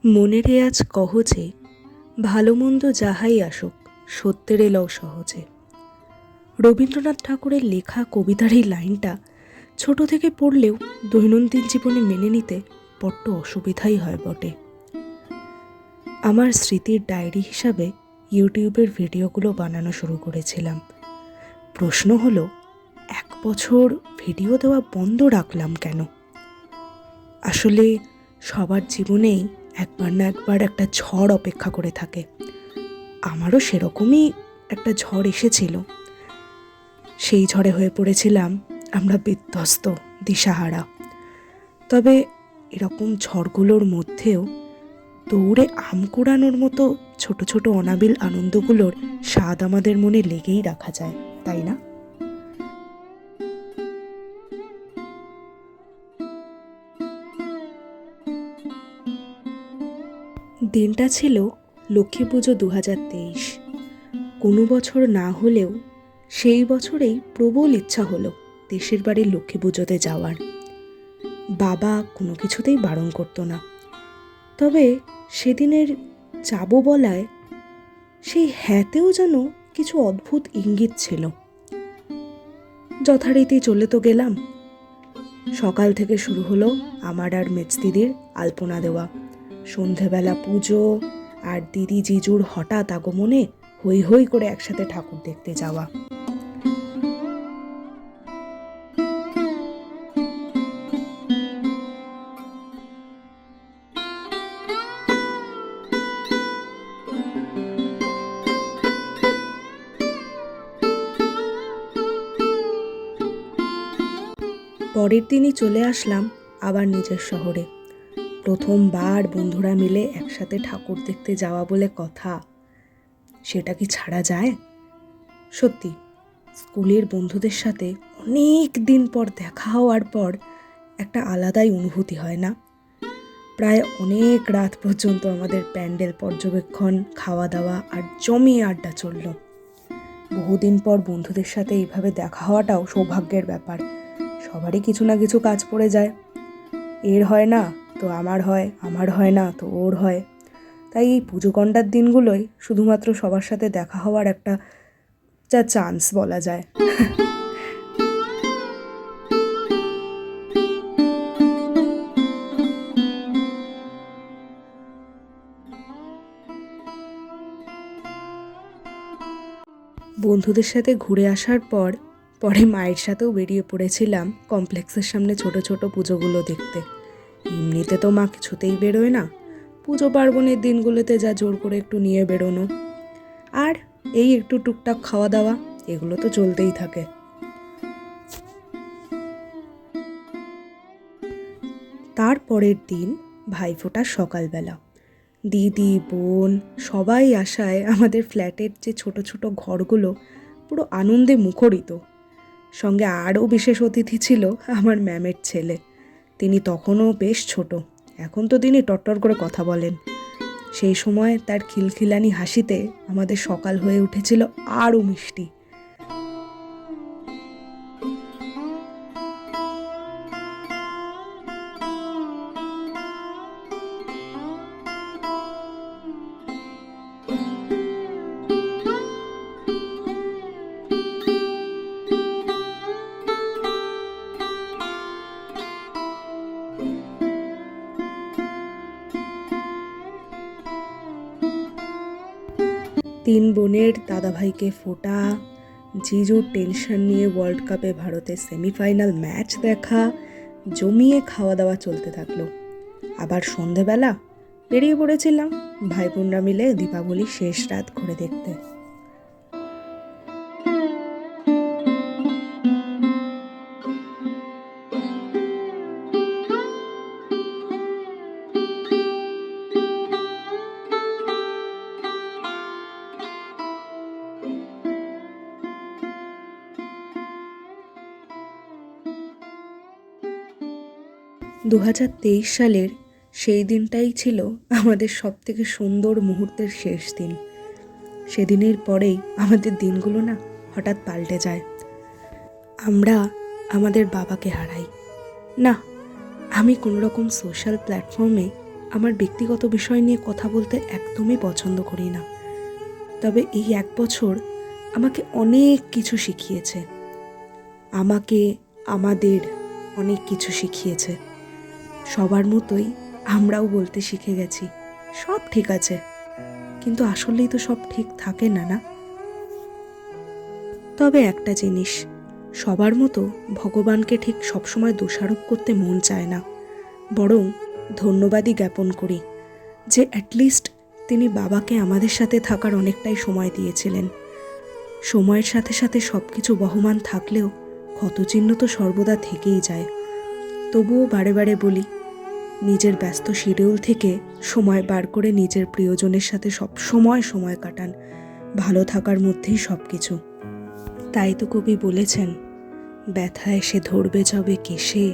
মনের আজ কহজে, ভালো মন্দ যাহাই আসুক, সত্যের এলও সহজে। রবীন্দ্রনাথ ঠাকুরের লেখা কবিতার এই লাইনটা ছোট থেকে পড়লেও দৈনন্দিন জীবনে মেনে নিতে বড্ড অসুবিধাই হয় বটে। আমার স্মৃতির ডায়েরি হিসাবে ইউটিউবের ভিডিওগুলো বানানো শুরু করেছিলাম। প্রশ্ন হলো, 1 বছর ভিডিও দেওয়া বন্ধ রাখলাম কেন? আসলে সবার জীবনেই একবার না একবার একটা ঝড় অপেক্ষা করে থাকে। আমারও সেরকমই একটা ঝড় এসেছিল। সেই ঝড়ে হয়ে পড়েছিলাম আমরা বিধ্বস্ত, দিশাহারা। তবে এরকম ঝড়গুলোর মধ্যেও দৌড়ে আম কুড়ানোর মতো ছোট ছোট অনাবিল আনন্দগুলোর স্বাদ আমাদের মনে লেগেই রাখা যায়, তাই না? দিনটা ছিল লক্ষ্মী পুজো 2023। কোনো বছর না হলেও সেই বছরেই প্রবল ইচ্ছা হলো দেশের বাড়ির লক্ষ্মী পুজোতে যাওয়ার। বাবা কোনো কিছুতেই বারণ করতো না। তবে সেদিনের যাব বলায় সেই হ্যাঁতেও যেন কিছু অদ্ভুত ইঙ্গিত ছিল। যথারীতি চলে তো গেলাম। সকাল থেকে শুরু হলো আমার আর মেজদিদির আলপনা দেওয়া। সন্ধেবেলা পুজো, আর দিদি জিজুর হঠাৎ আগমনে হৈ হৈ করে একসাথে ঠাকুর দেখতে যাওয়া। পরের দিনই চলে আসলাম আবার নিজের শহরে। প্রথমবার বন্ধুরা মিলে একসাথে ঠাকুর দেখতে যাওয়া বলে কথা, সেটা কি ছাড়া যায়? সত্যি, স্কুলের বন্ধুদের সাথে অনেক দিন পর দেখা হওয়ার পর একটা আলাদাই অনুভূতি হয় না? প্রায় অনেক রাত পর্যন্ত আমাদের প্যান্ডেল পর্যবেক্ষণ, খাওয়া দাওয়া আর জমিয়ে আড্ডা চলল। বহুদিন পর বন্ধুদের সাথে এইভাবে দেখা হওয়াটাও সৌভাগ্যের ব্যাপার। সবারই কিছু না কিছু কাজ পড়ে যায়। এর হয় না তো আমার হয়, আমার হয় না তো ওর হয়। তাই এই পুজো গণ্ডার দিনগুলোই শুধুমাত্র সবার সাথে দেখা হওয়ার একটা চান্স বলা যায়। বন্ধুদের সাথে ঘুরে আসার পরে মায়ের সাথেও বেরিয়ে পড়েছিলাম কমপ্লেক্সের সামনে ছোট ছোট পুজোগুলো দেখতে। এমনিতে তো মা কিছুতেই বেরোয় না, পুজো পার্বণের দিনগুলোতে যা জোর করে একটু নিয়ে বেরোনো, আর এই একটু টুকটাক খাওয়া দাওয়া, এগুলো তো চলতেই থাকে। তার পরের দিন ভাইফোঁটার সকালবেলা দিদি, বোন সবাই আসায় আমাদের ফ্ল্যাটের যে ছোট ছোট ঘরগুলো পুরো আনন্দে মুখরিত। সঙ্গে আরও বিশেষ অতিথি ছিল আমার ম্যামের ছেলে। তিনি তখনও বেশ ছোট, এখন তো তিনি টট্টর করে কথা বলেন। সেই সময় তার খিলখিলানি হাসিতে আমাদের সকাল হয়ে উঠেছিল আরও মিষ্টি। 3 বোনের দাদাভাইকে ফোঁটা, জিজুর টেনশন নিয়ে ওয়ার্ল্ড কাপে ভারতের সেমিফাইনাল ম্যাচ দেখা, জমিয়ে খাওয়া দাওয়া চলতে থাকলো। আবার সন্ধেবেলা বেরিয়ে পড়েছিলাম ভাই বোনরা মিলে দীপাবলির শেষ রাত ঘুরে দেখতে। 2023 সালের সেই দিনটাই ছিল আমাদের সবথেকে সুন্দর মুহূর্তের শেষ দিন। সেদিনের পরেই আমাদের দিনগুলো না হঠাৎ পাল্টে যায়। আমরা আমাদের বাবাকে হারাই। না, আমি কোনো রকম সোশ্যাল প্ল্যাটফর্মে আমার ব্যক্তিগত বিষয় নিয়ে কথা বলতে একদমই পছন্দ করি না, তবে এই 1 বছর আমাকে অনেক কিছু শিখিয়েছে। আমাদের অনেক কিছু শিখিয়েছে। সবার মতোই আমরাও বলতে শিখে গেছি সব ঠিক আছে, কিন্তু আসলেই তো সব ঠিক থাকে না, না? তবে একটা জিনিস, সবার মতো ভগবানকে ঠিক সবসময় দোষারোপ করতে মন চায় না, বরং ধন্যবাদই জ্ঞাপন করি যে অ্যাটলিস্ট তিনি বাবাকে আমাদের সাথে থাকার অনেকটাই সময় দিয়েছিলেন। সময়ের সাথে সাথে সব কিছু বহমান থাকলেও ক্ষতচিহ্ন তো সর্বদা থেকেই যায়। তবুও বারে বারে বলি, নিজের ব্যস্ত শিডিউল থেকে সময় বার করে নিজের প্রিয়জনের সাথে সব সময় কাটান, ভালো থাকার মধ্যেই সব কিছু। তাই তো কবি বলেছেন, ব্যথা এসে ধরবে যবে কেশে,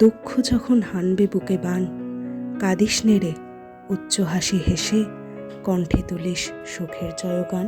দুঃখ যখন হানবে বুকে বান, কাঁদিস নেড়ে উচ্চ হাসি হেসে, কণ্ঠে তুলিস সুখের জয়গান।